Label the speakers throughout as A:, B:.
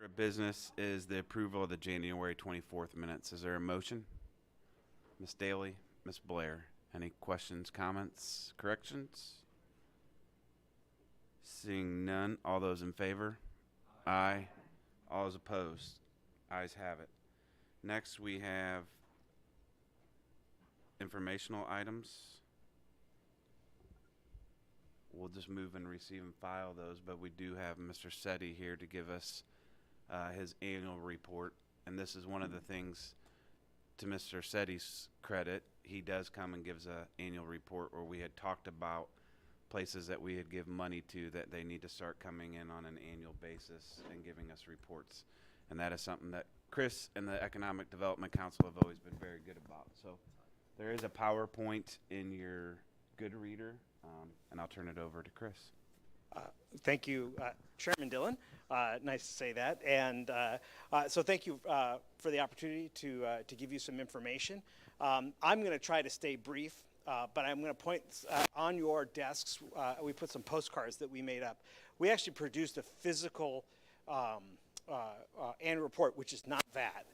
A: Business is the approval of the January 24th minutes. Is there a motion? Ms. Daly, Ms. Blair, any questions, comments, corrections? Seeing none, all those in favor? Aye. All those opposed? Ayes have it. Next, we have informational items. We'll just move and receive and file those, but we do have Mr. Setti here to give us his annual report. And this is one of the things, to Mr. Setti's credit, he does come and gives an annual report where we had talked about places that we had given money to that they need to start coming in on an annual basis and giving us reports. And that is something that Chris and the Economic Development Council have always been very good about. So there is a PowerPoint in your good reader, and I'll turn it over to Chris.
B: Thank you, Chairman Dillon. Nice to say that. And so thank you for the opportunity to give you some information. I'm going to try to stay brief, but I'm going to point on your desks. We put some postcards that we made up. We actually produced a physical annual report, which is not that.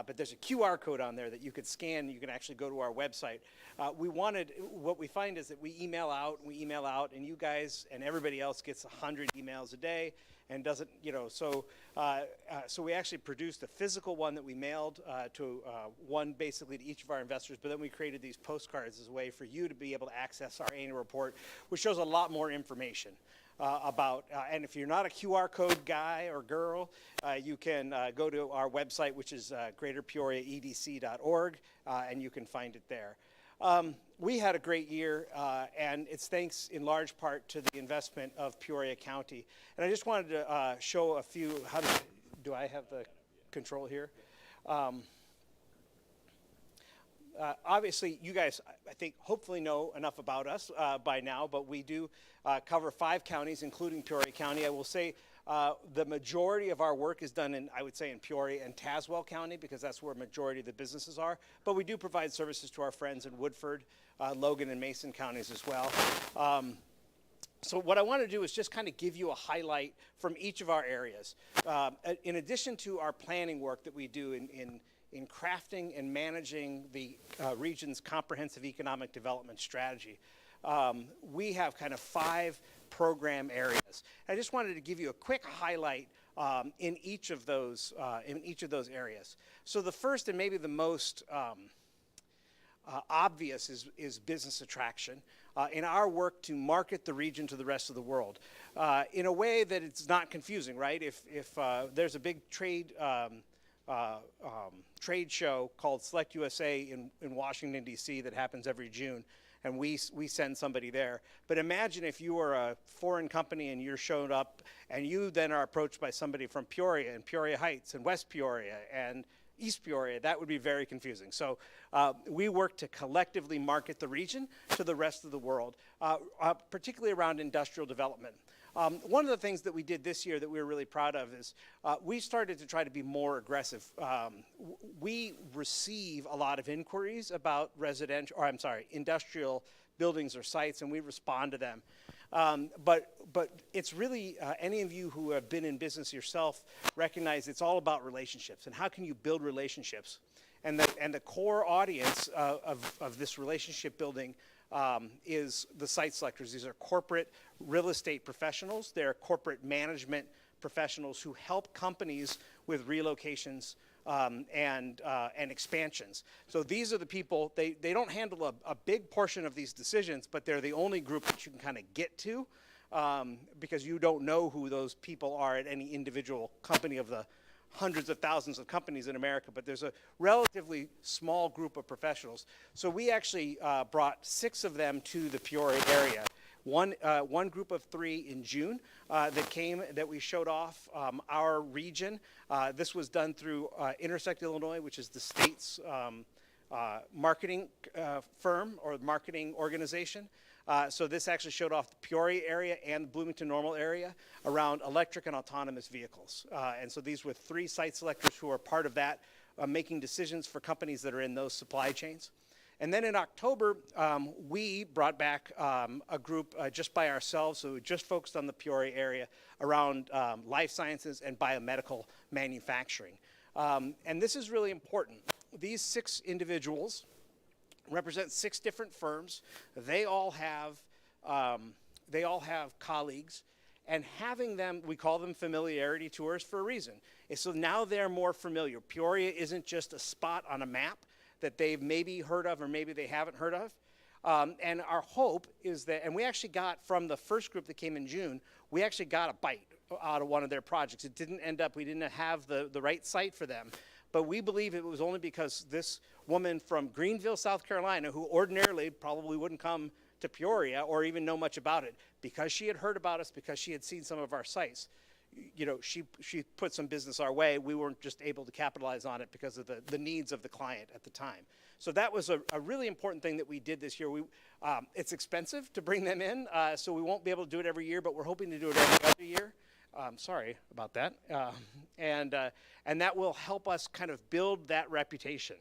B: But there's a QR code on there that you could scan. You can actually go to our website. What we find is that we email out, and you guys and everybody else gets 100 emails a day and doesn't, so we actually produced a physical one that we mailed to one basically to each of our investors, but then we created these postcards as a way for you to be able to access our annual report, which shows a lot more information. And if you're not a QR code guy or girl, you can go to our website, which is greaterpeoriaedc.org, and you can find it there. We had a great year, and it's thanks in large part to the investment of Peoria County. And I just wanted to show a few, do I have the control here? Obviously, you guys, I think, hopefully know enough about us by now, but we do cover 5 counties, including Peoria County. I will say the majority of our work is done in, I would say, in Peoria and Tazewell County, because that's where a majority of the businesses are. But we do provide services to our friends in Woodford, Logan, and Mason counties as well. So what I want to do is just kind of give you a highlight from each of our areas. In addition to our planning work that we do in crafting and managing the region's comprehensive economic development strategy, we have kind of 5 program areas. I just wanted to give you a quick highlight in each of those areas. So the first and maybe the most obvious is business attraction in our work to market the region to the rest of the world in a way that it's not confusing, right? If there's a big trade show called Select USA in Washington, D.C. that happens every June, and we send somebody there. But imagine if you were a foreign company and you're showed up and you then are approached by somebody from Peoria and Peoria Heights and West Peoria and East Peoria. That would be very confusing. So we work to collectively market the region to the rest of the world, particularly around industrial development. One of the things that we did this year that we were really proud of is we started to try to be more aggressive. We receive a lot of inquiries about industrial buildings or sites, and we respond to them. But it's really, any of you who have been in business yourself recognize it's all about relationships, and how can you build relationships? And the core audience of this relationship building is the site selectors. These are corporate real estate professionals. They're corporate management professionals who help companies with relocations and expansions. So these are the people, they don't handle a big portion of these decisions, but they're the only group that you can kind of get to because you don't know who those people are at any individual company of the hundreds of thousands of companies in America, but there's a relatively small group of professionals. So we actually brought 6 of them to the Peoria area. One group of 3 in June that we showed off our region. This was done through Intersect Illinois, which is the state's marketing firm or marketing organization. So this actually showed off the Peoria area and the Bloomington Normal area around electric and autonomous vehicles. And so these were 3 site selectors who are part of that, making decisions for companies that are in those supply chains. And then in October, we brought back a group just by ourselves, so we just focused on the Peoria area around life sciences and biomedical manufacturing. And this is really important. These 6 individuals represent 6 different firms. They all have colleagues, and having them, we call them familiarity tours for a reason. And so now they're more familiar. Peoria isn't just a spot on a map that they've maybe heard of or maybe they haven't heard of. And our hope is that, and we actually got from the first group that came in June, we actually got a bite out of one of their projects. It didn't end up, we didn't have the right site for them. But we believe it was only because this woman from Greenville, South Carolina, who ordinarily probably wouldn't come to Peoria or even know much about it, because she had heard about us, because she had seen some of our sites, you know, she put some business our way. We weren't just able to capitalize on it because of the needs of the client at the time. So that was a really important thing that we did this year. It's expensive to bring them in, so we won't be able to do it every year, but we're hoping to do it every other year. Sorry about that. And that will help us kind of build that reputation.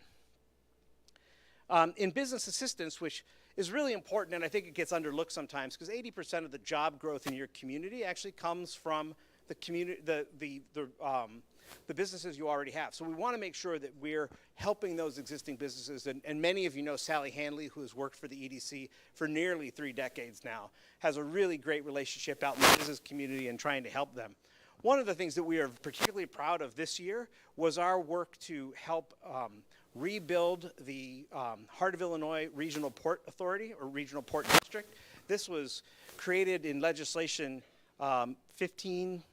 B: In business assistance, which is really important, and I think it gets underlooked sometimes, because 80% of the job growth in your community actually comes from the community, the businesses you already have. So we want to make sure that we're helping those existing businesses. And many of you know Sally Hanley, who has worked for the EDC for nearly 3 decades now, has a really great relationship out in the business community and trying to help them. One of the things that we are particularly proud of this year was our work to help rebuild the Heart of Illinois Regional Port Authority, or Regional Port District. This was created in legislation 15,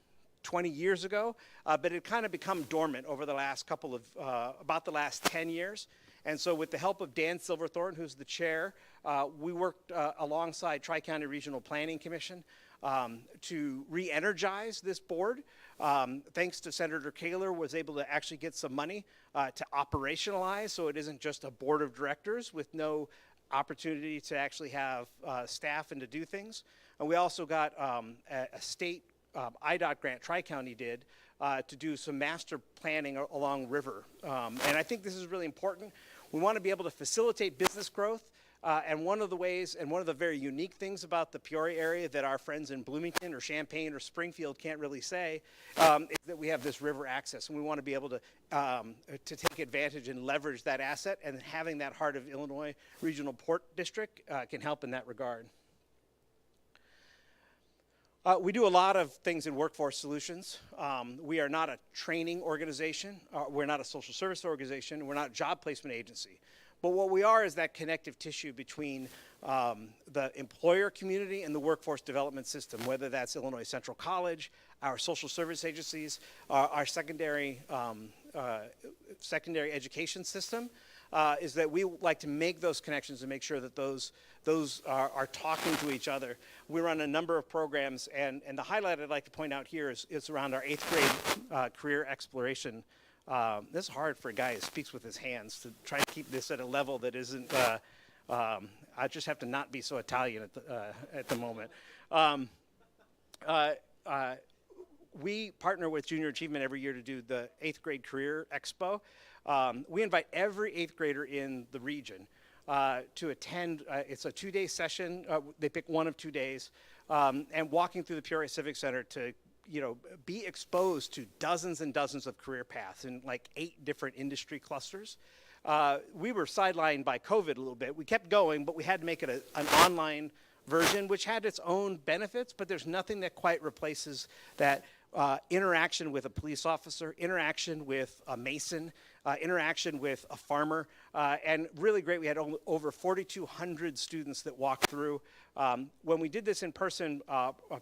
B: 20 years ago, but it kind of become dormant over the last couple of, about the last 10 years. And so with the help of Dan Silverthorne, who's the chair, we worked alongside Tri-County Regional Planning Commission to re-energize this board. Thanks to Senator Kaler, was able to actually get some money to operationalize, so it isn't just a board of directors with no opportunity to actually have staff and to do things. And we also got a state IDOT grant, Tri-County did, to do some master planning along river. And I think this is really important. We want to be able to facilitate business growth. And one of the ways, and one of the very unique things about the Peoria area that our friends in Bloomington or Champaign or Springfield can't really say, is that we have this river access, and we want to be able to take advantage and leverage that asset, and having that Heart of Illinois Regional Port District can help in that regard. We do a lot of things in workforce solutions. We are not a training organization. We're not a social service organization. We're not a job placement agency. But what we are is that connective tissue between the employer community and the workforce development system, whether that's Illinois Central College, our social service agencies, our secondary education system, is that we like to make those connections and make sure that those are talking to each other. We run a number of programs, and the highlight I'd like to point out here is around our 8th grade career exploration. This is hard for a guy who speaks with his hands to try to keep this at a level that isn't, I just have to not be so Italian at the moment. We partner with Junior Achievement every year to do the 8th grade career expo. We invite every 8th grader in the region to attend. It's a 2-day session. They pick one of 2 days, and walking through the Peoria Civic Center to be exposed to dozens and dozens of career paths in like 8 different industry clusters. We were sidelined by COVID a little bit. We kept going, but we had to make it an online version, which had its own benefits, but there's nothing that quite replaces that interaction with a police officer, interaction with a mason, interaction with a farmer, and really great. We had over 4,200 students that walked through. When we did this in person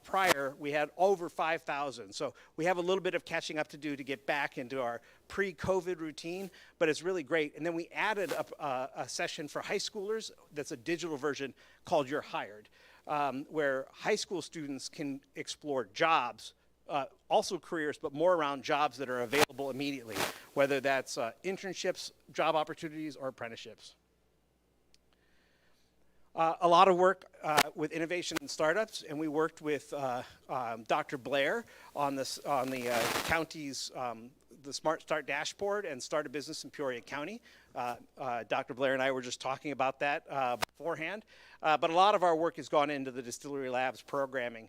B: prior, we had over 5,000. So we have a little bit of catching up to do to get back into our pre-COVID routine, but it's really great. And then we added a session for high schoolers that's a digital version called You're Hired, where high school students can explore jobs, also careers, but more around jobs that are available immediately, whether that's internships, job opportunities, or apprenticeships. A lot of work with innovation and startups, and we worked with Dr. Blair on the county's the Smart Start dashboard and start a business in Peoria County. Dr. Blair and I were just talking about that beforehand. But a lot of our work has gone into the Distillery Labs programming.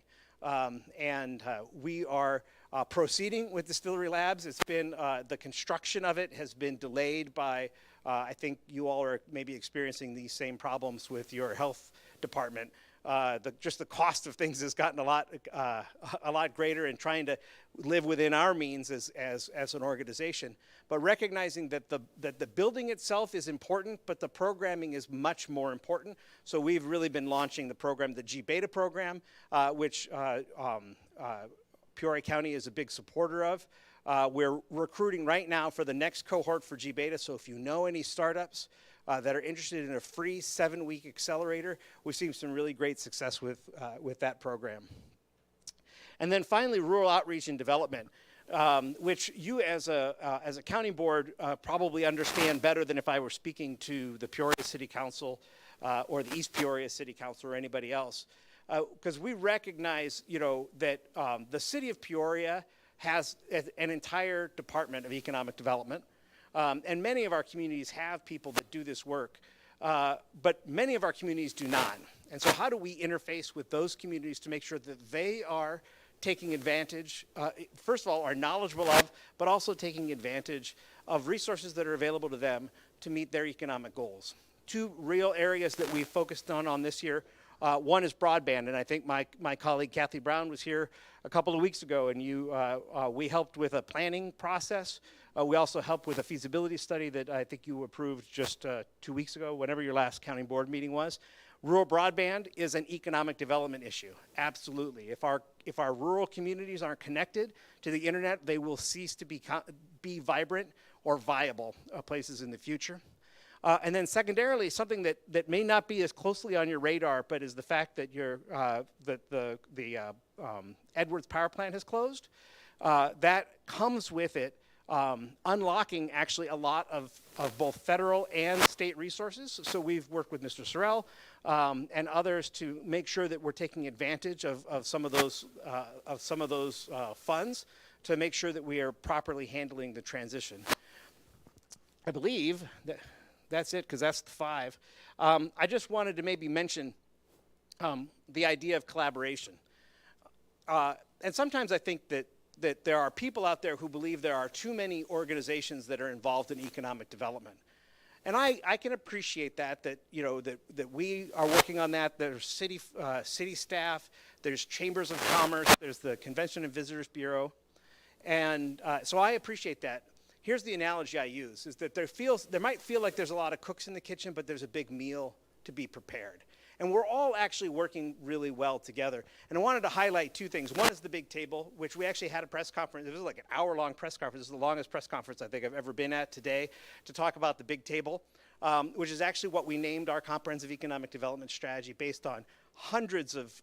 B: We are proceeding with Distillery Labs. It's been, the construction of it has been delayed by, I think you all are maybe experiencing these same problems with your health department. Just the cost of things has gotten a lot greater, and trying to live within our means as an organization. But recognizing that the building itself is important, but the programming is much more important. So we've really been launching the program, the G-Beta program, which Peoria County is a big supporter of. We're recruiting right now for the next cohort for G-Beta. So if you know any startups that are interested in a free 7-week accelerator, we've seen some really great success with that program. And then finally, rural outreach and development, which you as a county board probably understand better than if I were speaking to the Peoria City Council or the East Peoria City Council or anybody else. Because we recognize, that the city of Peoria has an entire department of economic development. And many of our communities have people that do this work, but many of our communities do not. And so how do we interface with those communities to make sure that they are taking advantage, first of all, are knowledgeable of, but also taking advantage of resources that are available to them to meet their economic goals? Two real areas that we focused on this year. One is broadband, and I think my colleague Kathy Brown was here a couple of weeks ago, and we helped with a planning process. We also helped with a feasibility study that I think you approved just 2 weeks ago, whenever your last county board meeting was. Rural broadband is an economic development issue, absolutely. If our rural communities aren't connected to the internet, they will cease to be vibrant or viable places in the future. And then secondarily, something that may not be as closely on your radar, but is the fact that the Edwards power plant has closed. That comes with it unlocking actually a lot of both federal and state resources. So we've worked with Mr. Sorrell and others to make sure that we're taking advantage of some of those funds to make sure that we are properly handling the transition. I believe that's it, because that's the 5. I just wanted to maybe mention the idea of collaboration. And sometimes I think that there are people out there who believe there are too many organizations that are involved in economic development. And I can appreciate that we are working on that. There's city staff, there's chambers of commerce, there's the Convention and Visitors Bureau. And so I appreciate that. Here's the analogy I use, is that there might feel like there's a lot of cooks in the kitchen, but there's a big meal to be prepared. And we're all actually working really well together. And I wanted to highlight 2 things. One is the big table, which we actually had a press conference. It was like an hour-long press conference. This is the longest press conference I think I've ever been at today, to talk about the big table, which is actually what we named our comprehensive economic development strategy, based on hundreds of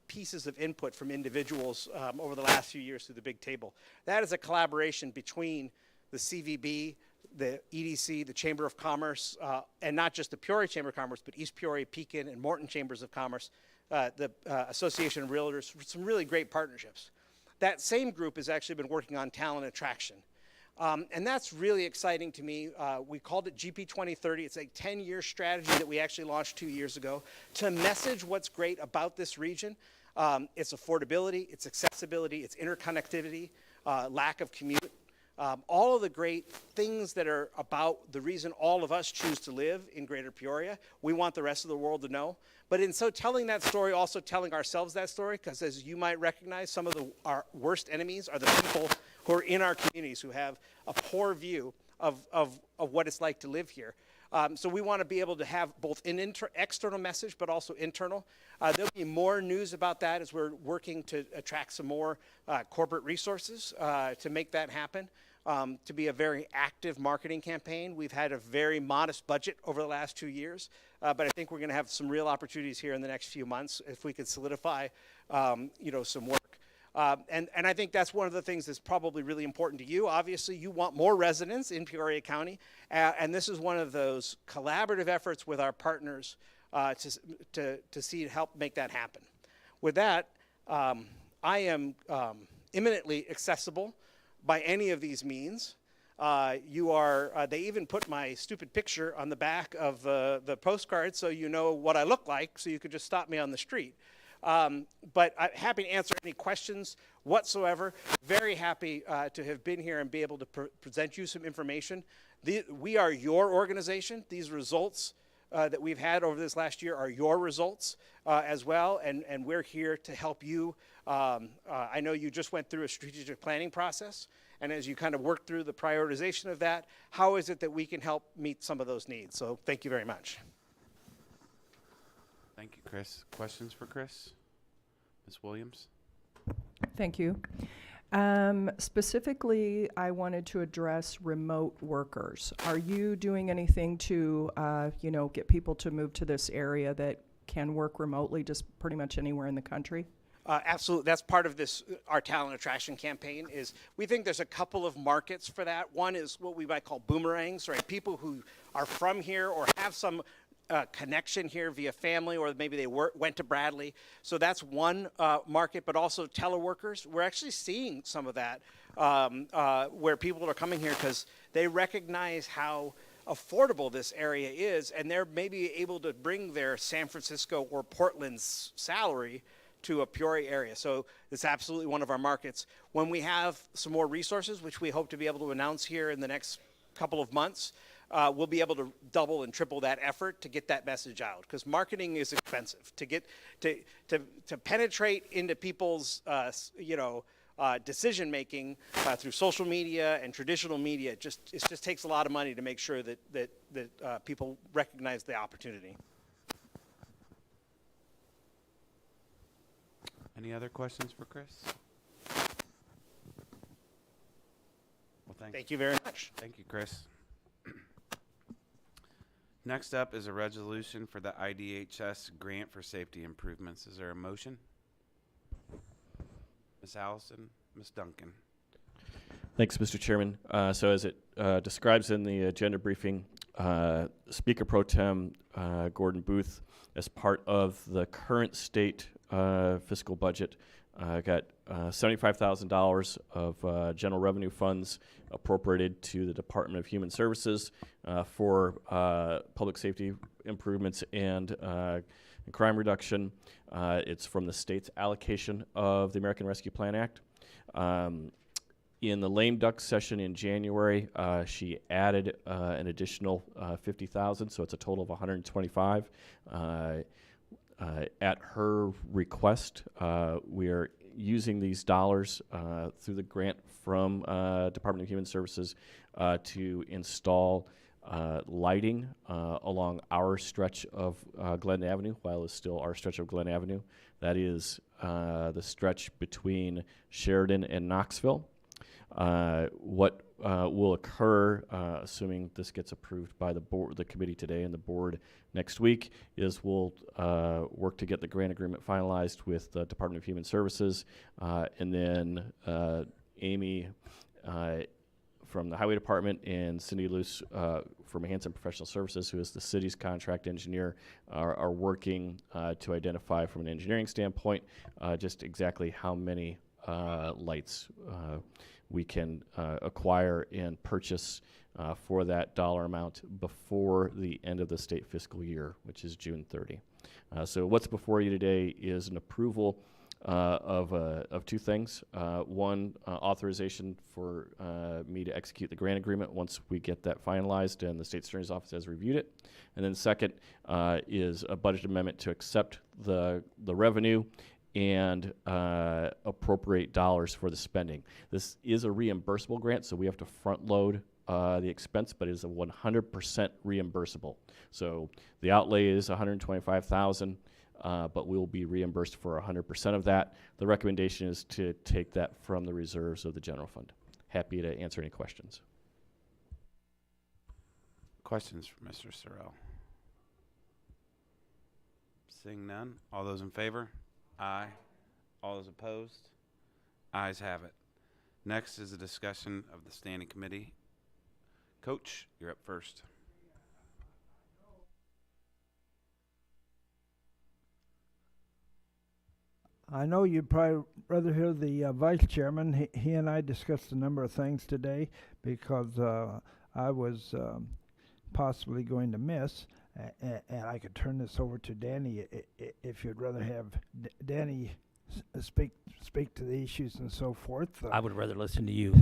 B: pieces of input from individuals over the last few years through the big table. That is a collaboration between the CVB, the EDC, the Chamber of Commerce, and not just the Peoria Chamber of Commerce, but East Peoria, Pekin, and Morton Chambers of Commerce, the Association of Realtors, some really great partnerships. That same group has actually been working on talent attraction. And that's really exciting to me. We called it GP 2030. It's a 10-year strategy that we actually launched 2 years ago to message what's great about this region. Its affordability, its accessibility, its interconnectivity, lack of commute. All of the great things that are about the reason all of us choose to live in Greater Peoria, we want the rest of the world to know. But in so telling that story, also telling ourselves that story, because as you might recognize, some of our worst enemies are the people who are in our communities, who have a poor view of what it's like to live here. So we want to be able to have both an external message, but also internal. There'll be more news about that as we're working to attract some more corporate resources to make that happen. To be a very active marketing campaign. We've had a very modest budget over the last 2 years, but I think we're going to have some real opportunities here in the next few months if we could solidify, some work. And I think that's one of the things that's probably really important to you. Obviously, you want more residents in Peoria County, and this is one of those collaborative efforts with our partners to help make that happen. With that, I am imminently accessible by any of these means. They even put my stupid picture on the back of the postcard so you know what I look like, so you could just stop me on the street. But I'm happy to answer any questions whatsoever. Very happy to have been here and be able to present you some information. We are your organization. These results that we've had over this last year are your results as well, and we're here to help you. I know you just went through a strategic planning process, and as you kind of work through the prioritization of that, how is it that we can help meet some of those needs? So thank you very much.
A: Thank you, Chris. Questions for Chris? Ms. Williams?
C: Thank you. Specifically, I wanted to address remote workers. Are you doing anything to, get people to move to this area that can work remotely just pretty much anywhere in the country?
B: Absolutely. That's part of this, our talent attraction campaign is we think there's a couple of markets for that. One is what we might call boomerangs, right? People who are from here or have some connection here via family, or maybe they went to Bradley. So that's one market, but also teleworkers. We're actually seeing some of that where people are coming here because they recognize how affordable this area is, and they're maybe able to bring their San Francisco or Portland's salary to a Peoria area. So it's absolutely one of our markets. When we have some more resources, which we hope to be able to announce here in the next couple of months, we'll be able to double and triple that effort to get that message out, because marketing is expensive. To get to penetrate into people's decision making through social media and traditional media, it just takes a lot of money to make sure that people recognize the opportunity.
A: Any other questions for Chris? Well,
B: Thank you very much.
A: Thank you, Chris. Next up is a resolution for the IDHS grant for safety improvements. Is there a motion? Ms. Allison, Ms. Duncan.
D: Thanks, Mr. Chairman. So as it describes in the agenda briefing, Speaker Pro Tem Gordon Booth, as part of the current state fiscal budget, got $75,000 of general revenue funds appropriated to the Department of Human Services for public safety improvements and crime reduction. It's from the state's allocation of the American Rescue Plan Act. In the lame duck session in January, she added an additional $50,000, so it's a total of $125,000. At her request, we are using these dollars through the grant from Department of Human Services to install lighting along our stretch of Glen Avenue, while it's still our stretch of Glen Avenue. That is the stretch between Sheridan and Knoxville. What will occur, assuming this gets approved by the board, the committee today, and the board next week, is we'll work to get the grant agreement finalized with the Department of Human Services, and then Amy from the Highway Department and Cindy Luce from Hanson Professional Services, who is the city's contract engineer, are working to identify from an engineering standpoint just exactly how many lights we can acquire and purchase for that dollar amount before the end of the state fiscal year, which is June 30. So what's before you today is an approval of two things. One, authorization for me to execute the grant agreement once we get that finalized and the state attorney's office has reviewed it. And then second is a budget amendment to accept the revenue and appropriate dollars for the spending. This is a reimbursable grant, so we have to front load the expense, but it is a 100% reimbursable. So the outlay is $125,000, but we will be reimbursed for 100% of that. The recommendation is to take that from the reserves of the general fund. Happy to answer any questions.
A: Questions for Mr. Sorrell? Seeing none. All those in favor? Aye. All those opposed? Ayes have it. Next is a discussion of the standing committee. Coach, you're up first.
E: I know you'd probably rather hear the vice chairman. He and I discussed a number of things today because I was possibly going to miss, and I could turn this over to Danny if you'd rather have Danny speak to the issues and so forth.
F: I would rather listen to you.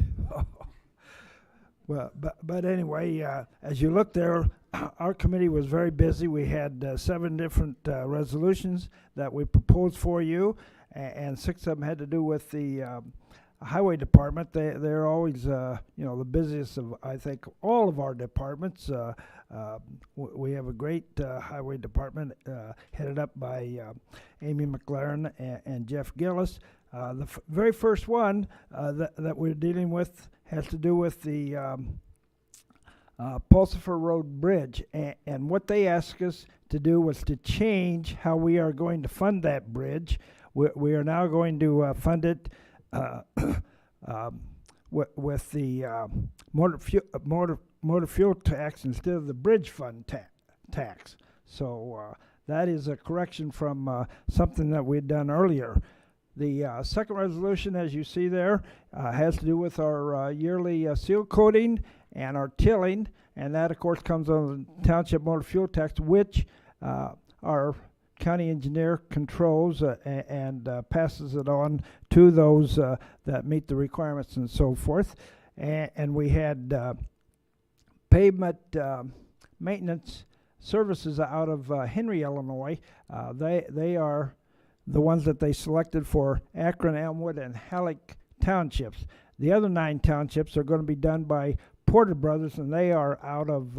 E: Well, but anyway, as you look there, our committee was very busy. We had 7 different resolutions that we proposed for you, and 6 of them had to do with the highway department. They're always, the busiest of, I think, all of our departments. We have a great highway department headed up by Amy McLaren and Jeff Gillis. The very first one that we're dealing with has to do with the Pulsifer Road Bridge. And what they asked us to do was to change how we are going to fund that bridge. We are now going to fund it with the motor fuel tax instead of the bridge fund tax. So that is a correction from something that we had done earlier. The second resolution, as you see there, has to do with our yearly seal coating and our tilling, and that, of course, comes on the township motor fuel tax, which our county engineer controls and passes it on to those that meet the requirements and so forth. And we had pavement maintenance services out of Henry, Illinois. They are the ones that they selected for Akron, Elmwood, and Halleck townships. The other 9 townships are going to be done by Porter Brothers, and they are out of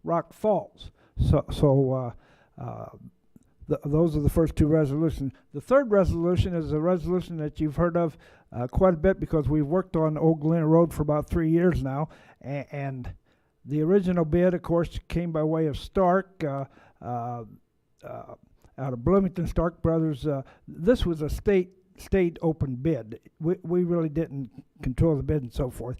E: Rock Falls. So those are the first 2 resolutions. The third resolution is a resolution that you've heard of quite a bit because we've worked on Old Galena Road for about 3 years now. And the original bid, of course, came by way of Stark, out of Bloomington, Stark Brothers. This was a state open bid. We really didn't control the bid and so forth.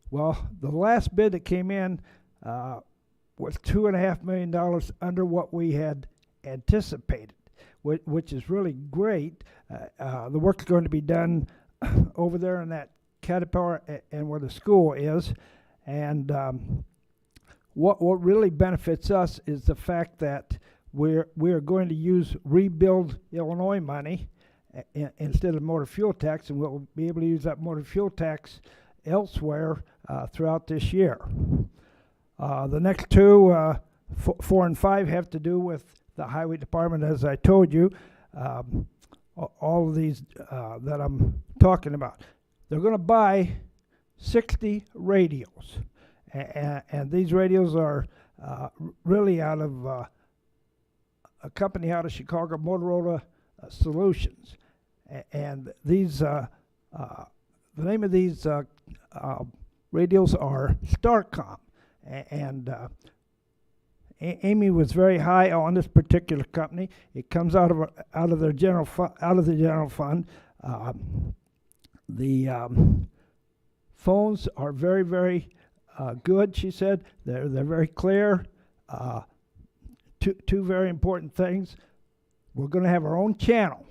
E: Well, the last bid that came in was $2.5 million under what we had anticipated, which is really great. The work's going to be done over there in that Caterpillar and where the school is. And what really benefits us is the fact that we are going to use Rebuild Illinois money instead of motor fuel tax, and we'll be able to use that motor fuel tax elsewhere throughout this year. The next 2, 4 and 5, have to do with the highway department, as I told you. All of these that I'm talking about, they're going to buy 60 radios, and these radios are really out of a company out of Chicago, Motorola Solutions, and these the name of these radios are Starcom, and Amy was very high on this particular company. It comes out of their general fund. The phones are very, very good. She said they're very clear. Two very important things. We're going to have our own channel,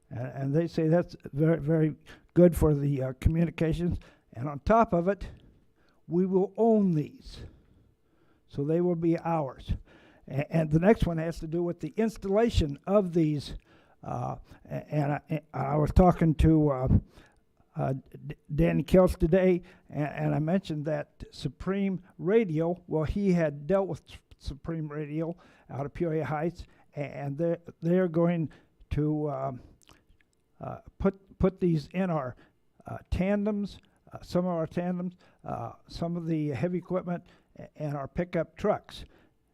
E: and they say that's very, very good for the communications. And on top of it, we will own these, so they will be ours. And the next one has to do with the installation of these. And I was talking to Danny Kels today, and I mentioned that Supreme Radio. Well, he had dealt with Supreme Radio out of Peoria Heights, and they're going to put these in our tandems, some of our tandems, some of the heavy equipment, and our pickup trucks,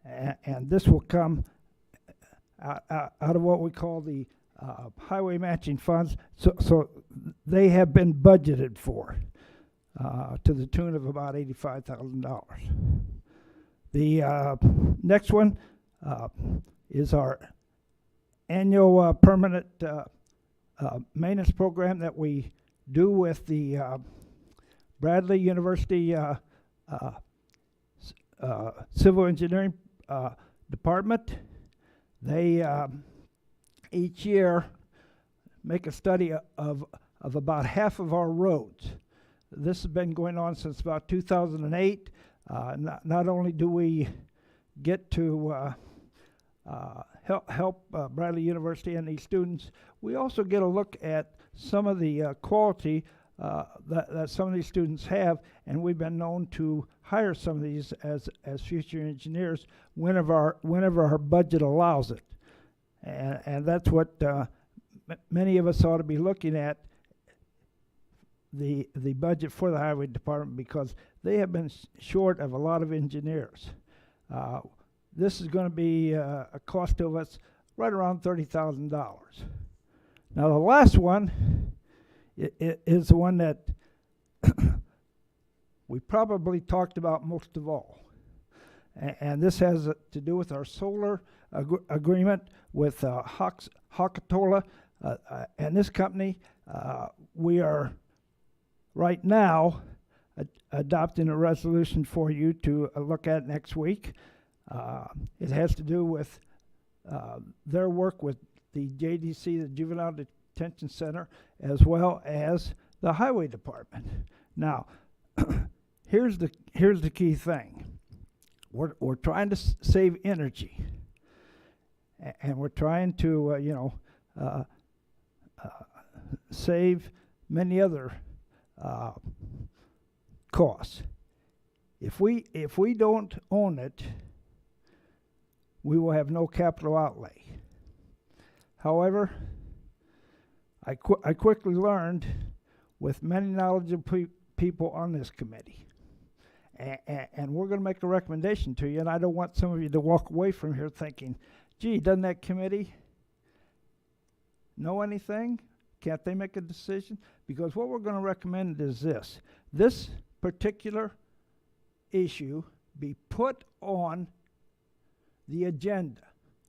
E: and this will come out of what we call the highway matching funds. So they have been budgeted for to the tune of about $85,000. The next one is our annual permanent maintenance program that we do with the Bradley University Civil Engineering Department. They each year make a study of about half of our roads. This has been going on since about 2008. Not only do we get to help Bradley University and these students, we also get a look at some of the quality that some of these students have, and we've been known to hire some of these as future engineers whenever our budget allows it. And that's what many of us ought to be looking at, the budget for the highway department, because they have been short of a lot of engineers. This is going to be a cost to us right around $30,000. Now the last one is the one that we probably talked about most of all. And this has to do with our solar agreement with Hakatola and this company. We are right now adopting a resolution for you to look at next week. It has to do with their work with the JDC, the Juvenile Detention Center, as well as the Highway Department. Now, here's the key thing. We're trying to save energy, and we're trying to save many other costs. If we don't own it, we will have no capital outlay. However, I quickly learned with many knowledgeable people on this committee, and we're going to make a recommendation to you, and I don't want some of you to walk away from here thinking, gee, doesn't that committee know anything? Can't they make a decision? Because what we're going to recommend is this particular issue be put on the agenda,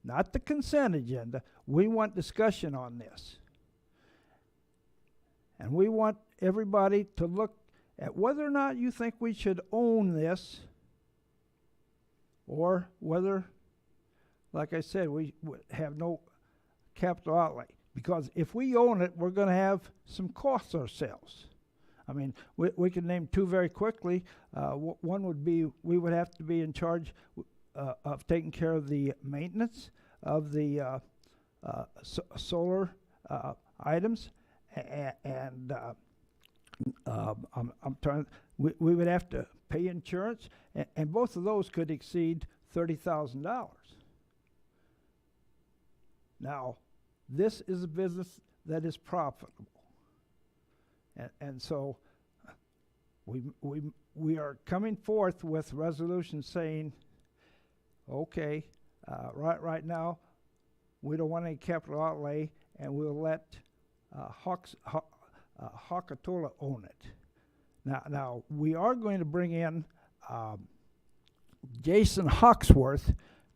E: not the consent agenda. We want discussion on this. And we want everybody to look at whether or not you think we should own this, or whether, like I said, we have no capital outlay. Because if we own it, we're going to have some costs ourselves. I mean, we can name two very quickly. One would be we would have to be in charge of taking care of the maintenance of the solar items, and I'm trying. We would have to pay insurance, and both of those could exceed $30,000. Now, this is a business that is profitable, and so we are coming forth with resolutions saying, okay, right now we don't want any capital outlay, and we'll let Hakatola own it. Now we are going to bring in Jason Hawksworth,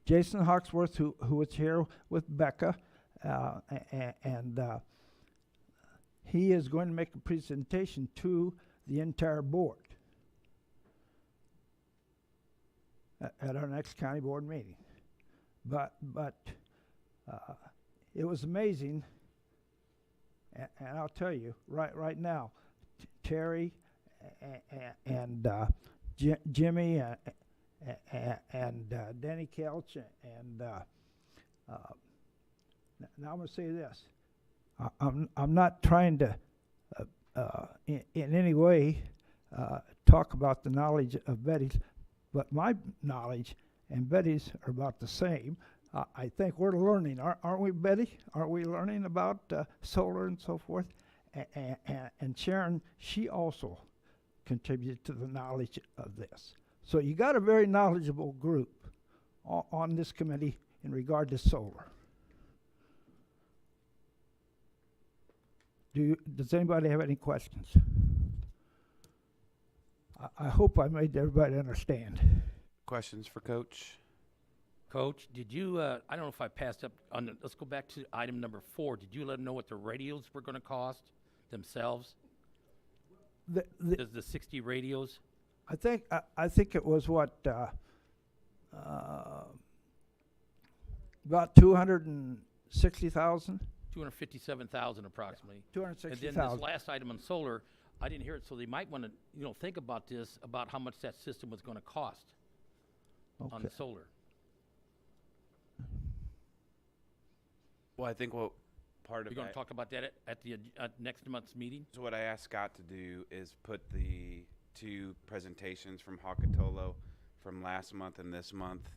E: who was here with Becca, and he is going to make a presentation to the entire board at our next county board meeting. But it was amazing, and I'll tell you right now, Terry and Jimmy and Danny Kelch and now I'm going to say this. I'm not trying to in any way talk about the knowledge of Betty's, but my knowledge and Betty's are about the same. I think we're learning, aren't we, Betty? Aren't we learning about solar and so forth? And Sharon, she also contributed to the knowledge of this. So you got a very knowledgeable group on this committee in regard to solar. Does anybody have any questions? I hope I made everybody understand.
A: Questions for Coach?
F: Coach, did you, I don't know if I passed up on the, let's go back to item number 4. Did you let them know what the radios were going to cost themselves? The 60 radios?
E: I think it was what, about 260,000.
F: 257,000 approximately.
E: Two hundred
F: And then
E: sixty
F: this
E: thousand.
F: last item on solar, I didn't hear it, so they might want to, think about this, about how much that system was going to cost on
E: Okay.
F: the solar.
A: Well, I think what part
F: We're
A: of
F: going
A: that,
F: to talk about that at the next month's meeting?
A: so what I asked Scott to do is put the two presentations from Hakatolo from last month and this month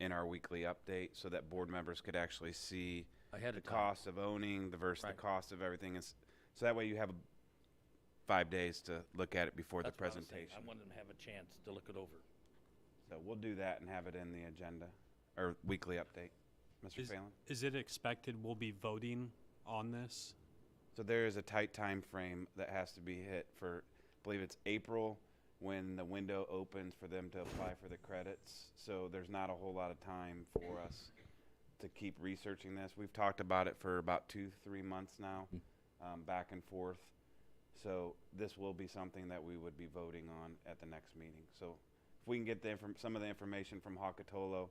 A: in our weekly update so that board members could actually see
F: Ahead
A: the
F: of time.
A: cost of owning the versus
F: Right.
A: the cost of everything. So that way you have 5 days to look at it before
F: That's
A: the
F: what I was saying.
A: presentation.
F: I wanted them to have a chance to look it over.
A: So we'll do that and have it in the agenda or weekly update. Mr. Phelan?
G: Is it expected we'll be voting on this?
A: So there is a tight time frame that has to be hit for, I believe it's April when the window opens for them to apply for the credits. So there's not a whole lot of time for us to keep researching this. We've talked about it for about 2-3 months now, back and forth. So this will be something that we would be voting on at the next meeting. So if we can get some of the information from Hakatolo,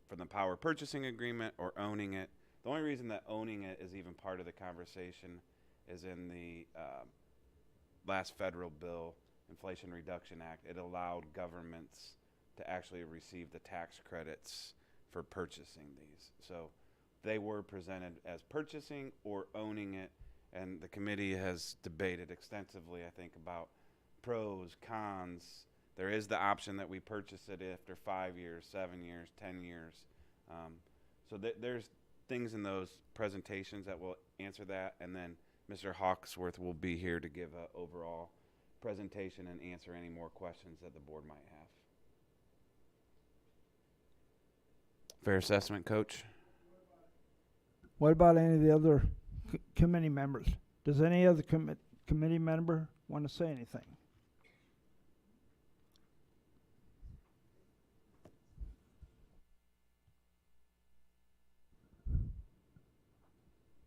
A: from the power purchasing agreement or owning it. The only reason that owning it is even part of the conversation is in the last federal bill, Inflation Reduction Act. It allowed governments to actually receive the tax credits for purchasing these. So they were presented as purchasing or owning it, and the committee has debated extensively, I think, about pros, cons. There is the option that we purchase it after 5 years, 7 years, 10 years. So there's things in those presentations that will answer that, and then Mr. Hawksworth will be here to give an overall presentation and answer any more questions that the board might have. Fair assessment, Coach?
E: What about any of the other committee members? Does any other committee member want to say anything?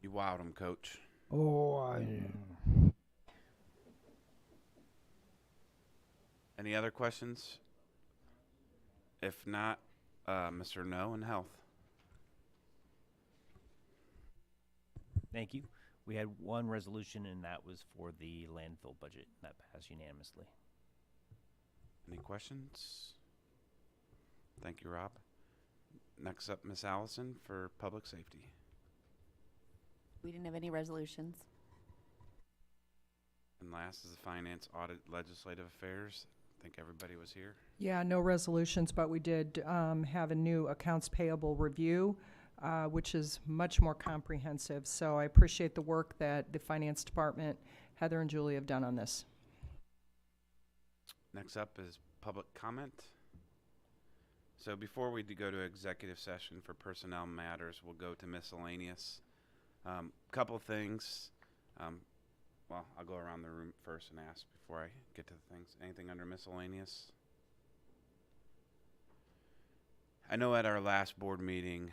A: You wowed him, Coach.
E: Oh,
A: Any other questions? If not, Mr. No and Health.
H: Thank you. We had one resolution, and that was for the landfill budget. That passed unanimously.
A: Any questions? Thank you, Rob. Next up, Ms. Allison for Public Safety.
I: We didn't have any resolutions.
A: And last is the Finance Audit Legislative Affairs. I think everybody was here.
C: Yeah, no resolutions, but we did have a new accounts payable review, which is much more comprehensive. So I appreciate the work that the Finance Department, Heather and Julie, have done on this.
A: Next up is public comment. So before we go to executive session for personnel matters, we'll go to miscellaneous. Couple things. Well, I'll go around the room first and ask before I get to the things. Anything under miscellaneous? I know at our last board meeting,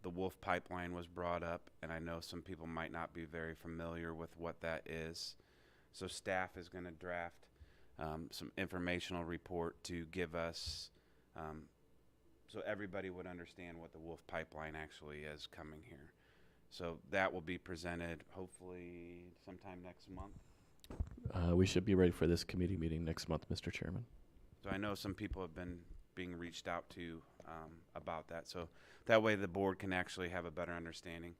A: the Wolf Pipeline was brought up, and I know some people might not be very familiar with what that is. So staff is going to draft some informational report to give us, so everybody would understand what the Wolf Pipeline actually is coming here. So that will be presented hopefully sometime next month.
D: We should be ready for this committee meeting next month, Mr. Chairman.
A: So I know some people have been being reached out to about that. So that way the board can actually have a better understanding.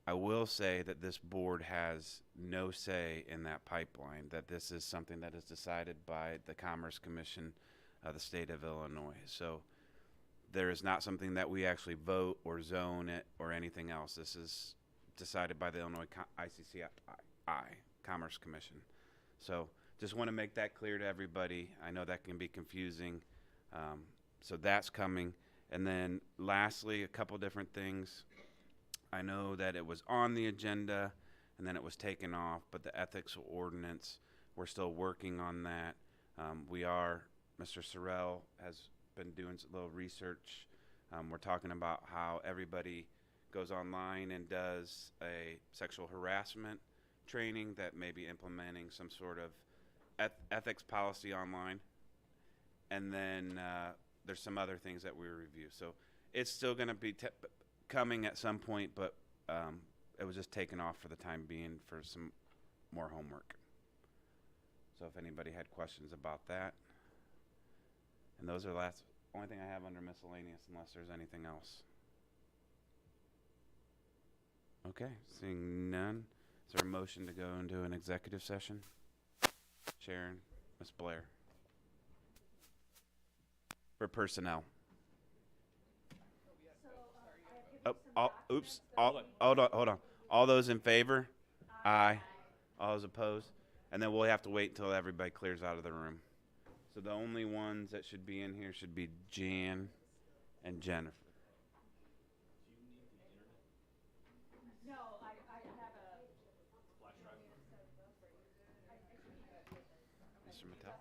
A: I will say that this board has no say in that pipeline, that this is something that is decided by the Commerce Commission of the state of Illinois. So there is not something that we actually vote or zone it or anything else. This is decided by the Illinois ICCI, Commerce Commission. So just want to make that clear to everybody. I know that can be confusing. So that's coming. And then lastly, a couple different things. I know that it was on the agenda and then it was taken off, but the ethics ordinance, we're still working on that. Mr. Sorrell has been doing a little research. We're talking about how everybody goes online and does a sexual harassment training, that may be implementing some sort of ethics policy online. And then there's some other things that we review. So it's still going to be coming at some point, but it was just taken off for the time being for some more homework. So if anybody had questions about that. And those are the only thing I have under miscellaneous unless there's anything else. Okay, seeing none. Is there a motion to go into an executive session? Sharon, Ms. Blair. For personnel. Oops. Hold on. All those in favor? Aye. All those opposed? And then we'll have to wait until everybody clears out of the room. So the only ones that should be in here should be Jan and Jennifer. Mr. Mattel?